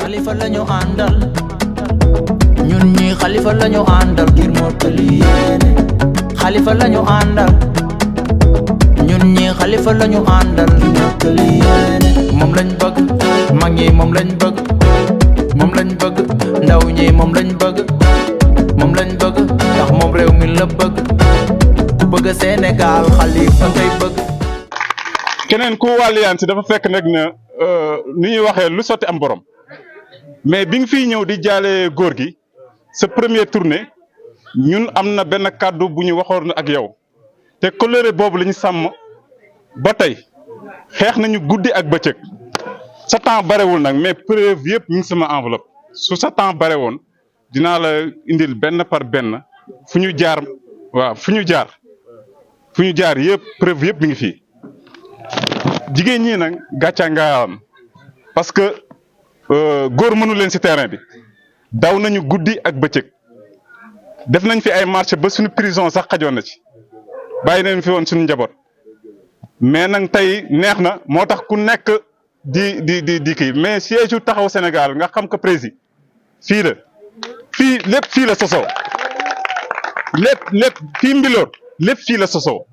Khalifa lañu àndal ñun ñi Khalifa lañu àndal ngir Mottali yéene Khalifa lañu àndal ñun ñi Khalifa lañu àndal ngir Mottali yéene moom lañ bëgg mag ñi moom lañ bëgg ndaw ñi moom lañ bëgg ndax moom réew mi la bëgg ku bëgg Sénégal Khalifa ngay bëgg. keneen ku wàlliyaan si dafa fekk nag na ni ñuy waxee lu sotti am borom mais bi nga fiy ñëw di jaale góor gi sa première tournée ñun am na benn kàddu bu ñu waxoon ak yow te colère boobu la ñu sàmm ba tey xeex nañu guddi ak bëccëg sa temps barewul nag mais preuve yëpp ñu ngi sama enveloppe su sa temps bare woon dinaa la indil benn par benn fu ñu jaar waaw fu ñu jaar yëpp preuve yëpp mi ngi fii. jigéen ñi nag gàccaa nga am parce que góor mënu leen ci terrain bi daw nañu guddi ak bëccëg def nañ fi ay marché ba suñu prison sax xajoon na ci bàyyi nañ fi woon suñu njaboot mais nag tey neex na moo tax ku nekk di kii mais siège yu taxaw Sénégal nga xam ko président fii la fii lépp fii la sosoo lépp fii Mbilor lépp fii la sosoo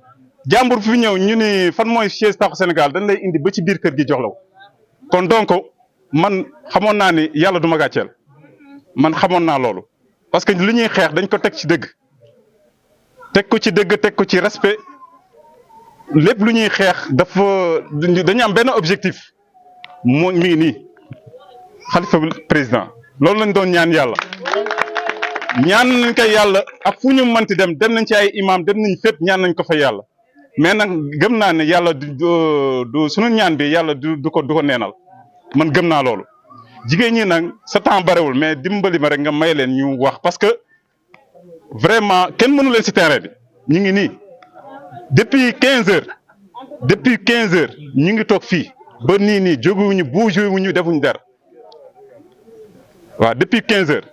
jàmbur fi ñëw ñu ni fan mooy siège taxaw Sénégal dañ lay indi ba ci biir kër gi jox la kon donc man xamoon naa ni yàlla du ma gàcceel man xamoon naa loolu parce que li ñuy xeex dañ ko teg ci dëgg teg ko ci respect lépp lu ñuy xeex dafa dañu am benn objectif moo mi ngi nii Khalifa président loolu lañ doon ñaan yàlla ñaan nañ koy yàlla ak fu ñu mënti dem nañ ci ay imam dem nañ fépp ñaan nañ ko fa yàlla mais nag gëm naa ne yàlla du sunu ñaan bi yàlla du ko neenal man gëm naa loolu jigéen ñi nag sa temps barewul mais dimbali ma rek nga may leen ñu wax parce que vraiment kenn mënu leen ci terrain bi ñu ngi nii depuis 15 heures ñu ngi toog fii ba nii jóguwuñu bougéwuñu defuñu dara waaw depuis 15 heures.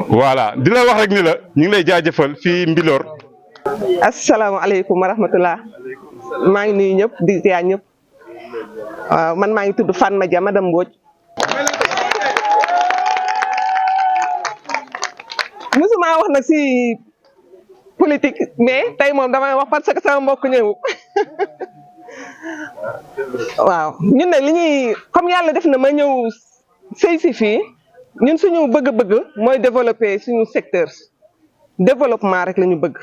voilà di la wax rek ni la ñu ngi lay jaajëfal fii Mbilor. asalaamaaleykum wa rahmatulah maa ngi nuyu ñëpp di ziar ñëpp waaw man maa ngi tudd Fatma Dia madame Mbodj musuma wax nag si politique mais tey moom damay wax parce que sama mbokk ñëw waaw ñun nag li ñuy comme yàlla def na ma ñëw sëy si fii ñun suñu bëgg-bëgg mooy développer suñu secteur développement rek la ñu bëgg.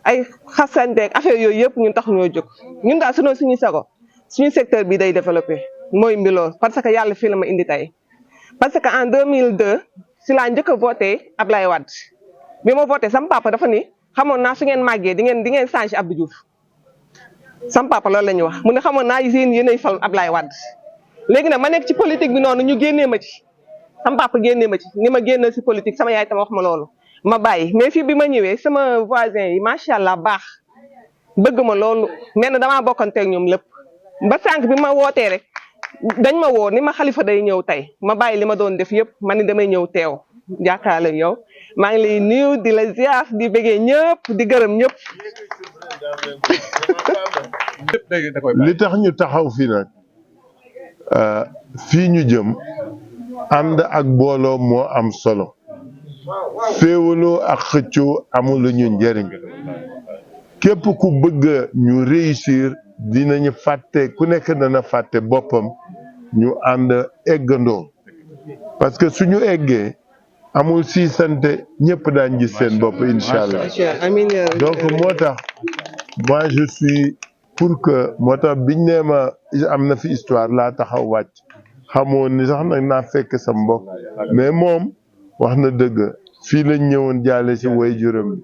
ay xasanteeg affaire yooyu yëpp ñun tax ñoo jóg ñun daal suñu sago suñu secteur bi day développé mooy Mbilor parce que yàlla fii la ma indi tey parce que en 2002 si laa njëkk a voté Ablaye Wade bi ma voté sam papa dafa ni xamoon naa su ngeen màggee di ngeen changé Abdou Diouf sam papa loolu la ñuy wax mu ne xamoon naa yéenay fal Ablaye Wade léegi nag ma nekk ci politique bi noonu ñu génnee ma ci sam papa génnee ma ci ni ma génne si politique sama yaay tam wax ma loolu ma bàyyi mais fii bi ma ñëwee sama voisin yi macha allah baax bëgg ma loolu mel na damaa bokkanteeg ñoom lépp ba sànq bi ma wootee rek dañ ma woo ni ma Khalifa day ñëw tey ma bàyyi li ma doon def yëpp ma ni damay ñëw teew jàkkaarloo yow maa ngi lay nuyu di la ziar di bëggee ñëpp di gërëm ñëpp. li tax ñu taxaw fii nag fii ñu jëm ànd ak booloo moo am solo. féewaloo ak xëccoo amul ñu njëriñ képp ku bëgg ñu réussir dinañu fàtte ku nekk dana fàtte boppam ñu ànd eggandoo parce que suñu eggee amul si sante ñëpp daan gis seen bopp incha allah donc moo tax moi je suis pour que moo tax biñ nee ma am na fi histoire laa taxaw wàcc xamoon ni sax nag naa fekk sa mbokk mais moom wax na dëgg fii lañ ñëwoon jaale ci way juróom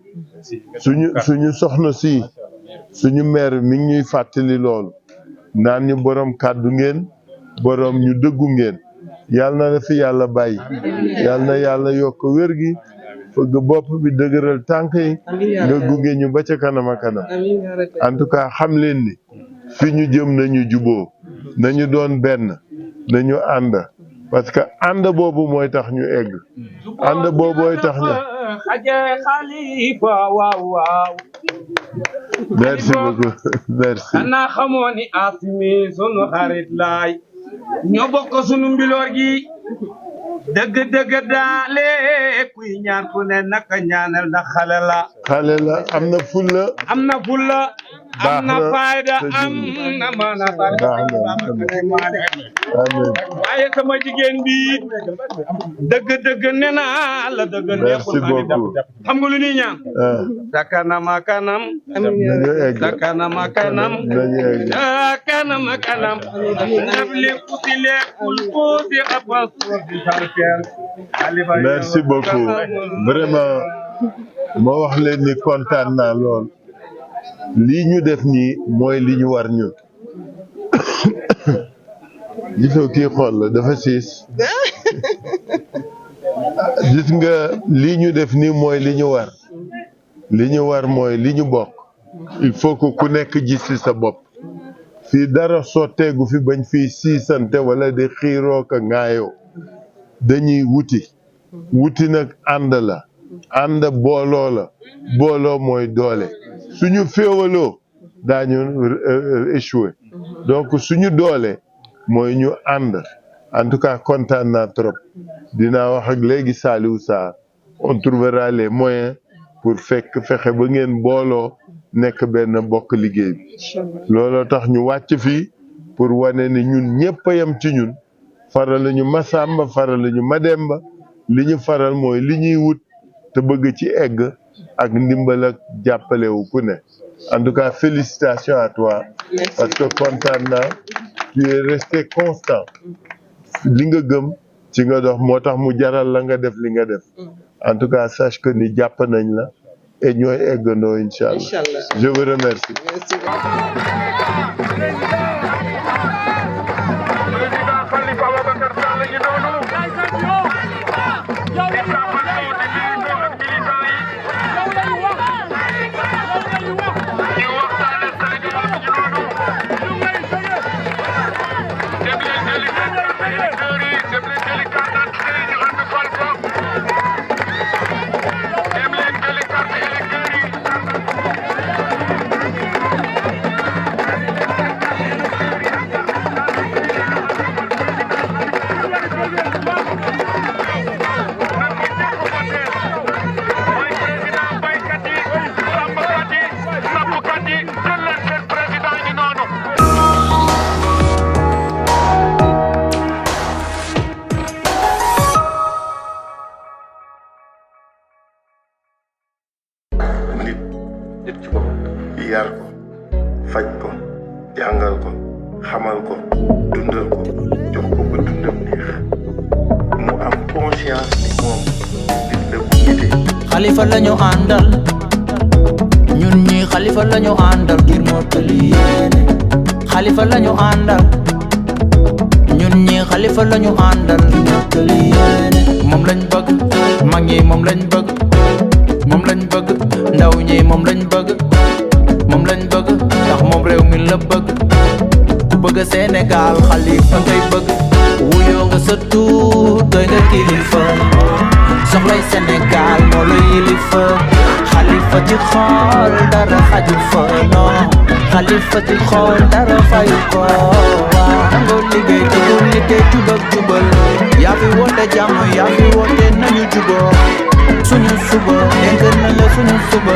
suñu soxna si suñu maire mi ngi ñuy fàttali loolu naan ñu borom kàddu ngeen borom ñu dëggu ngeen yàlla na la fi yàlla bàyyi yàlla na yàlla yokk wér gi fëgg bopp bi dëgëral tànk yi nga gunge ñu ba ca kanam a kanam en tout cas xam leen ni fi ñu jëm nañu juboo nañu doon benn nañu ànd parce que ànd boobu mooy tax ñu egg ànd boobooy tax ñu merci beaucoup merci xanaa xamoo ni Asimi sunu xarit laay ñoo bokk sunu mbiloor gi dëgg daale kuy ñaan ku ne naka ñaanal ndax xale la am na fulla am na fayda am na maana waaye sama jigéen bi dëgg nee naa la dëgg merci beaucoup xam nga lu ñuy ñaan dakanama kanam dakanama kanam nabli kutile kulkuti apas merci beaucoup vraiment ma wax leen ni kontaan naa lool lii ñu def nii mooy li ñu war ñun gisoo kii xool la dafa siis gis nga lii ñu def nii mooy li ñu war mooy li ñu bokk il faut que ku nekk gis ci sa bopp fii dara sotteegu fi bañ fii siisante wala di xiiroo ka ŋaayoo dañuy wuti nag ànd la ànd booloo mooy doole suñu féewaloo daañu échoué donc suñu doole mooy ñu ànd en tout cas kontaan naa trop dinaa wax ak léegi Saliou Sarr on trouvera les moyens pour fexe ba ngeen booloo nekk benn bokk liggéey bi looloo tax ñu wàcc fii pour wane ni ñun ñëpp a yem ci ñun faral ñu Masamba faral ñu Mademba li ñu faral mooy li ñuy wut te bëgg ci egg ak ndimbal ak jàppalewu ku ne en tout cas félicitations à toi parce que kontaan naa tu es resté constant li nga gëm ci nga dox moo tax mu jaral la nga def li nga def en tout cas sache que ni jàpp nañ la et ñooy eggandoo incha allah je vous remercie. yar ko faj ko jàngal ko xamal ko dundal ko jox ko ba dundam neex mu am conscience ni moom nit la bu nite. Xalifa lañu àndal ñun ñi xalifa lañu àndal ngir mottali yéene. Xalifa lañu àndal ñun ñi xalifa lañu àndal ngir mottali yéene. Moom lañ bëgg mag ñi moom lañ bëgg moom lañ bëgg ndaw ñi moom lañ bëgg moom lañ bëgg ndax moom réew mi la bëgg ku bëgg Sénégal xalifa ngay bëgg wuyoo nga sa tuut doy nga kilifa soxlay Sénégal moo la yilifa xalifa ci xool dara xaju fa non xalifa ci xool dara fayu ko nangoo liggéey jubal liggéey jubal jubal yaa fi woote jàmm yaa fi woote nañu juboo suñu suba dénk na la suñu suba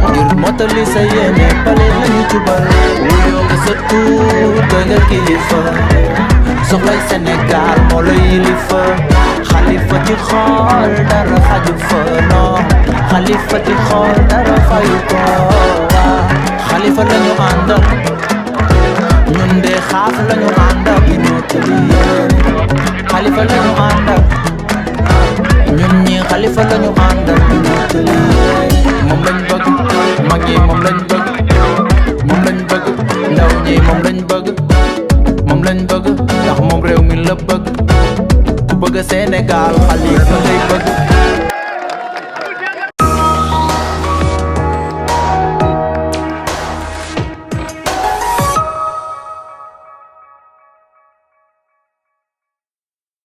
ngir mottali sa yéene pale lañu jubal wuyoo nga sa tuut doy nga kilifa soxlay Sénégal moo la yilifa xalifa ci xool dara xaju fa non xalifa ci xool dara fayu ko xalifa lañu àndal ñun de xaaf lañu àndal bi mottali yéene xalifa lañu àndal ñun ñi xalifa lañu àndal bi mottali yéene moom lañ bëgg mag ñi moom lañ bëgg moom lañ bëgg ndaw ñi moom lañ bëgg moom lañ bëgg ndax moom réew mi la bëgg ku bëgg Sénégal xalifa ngay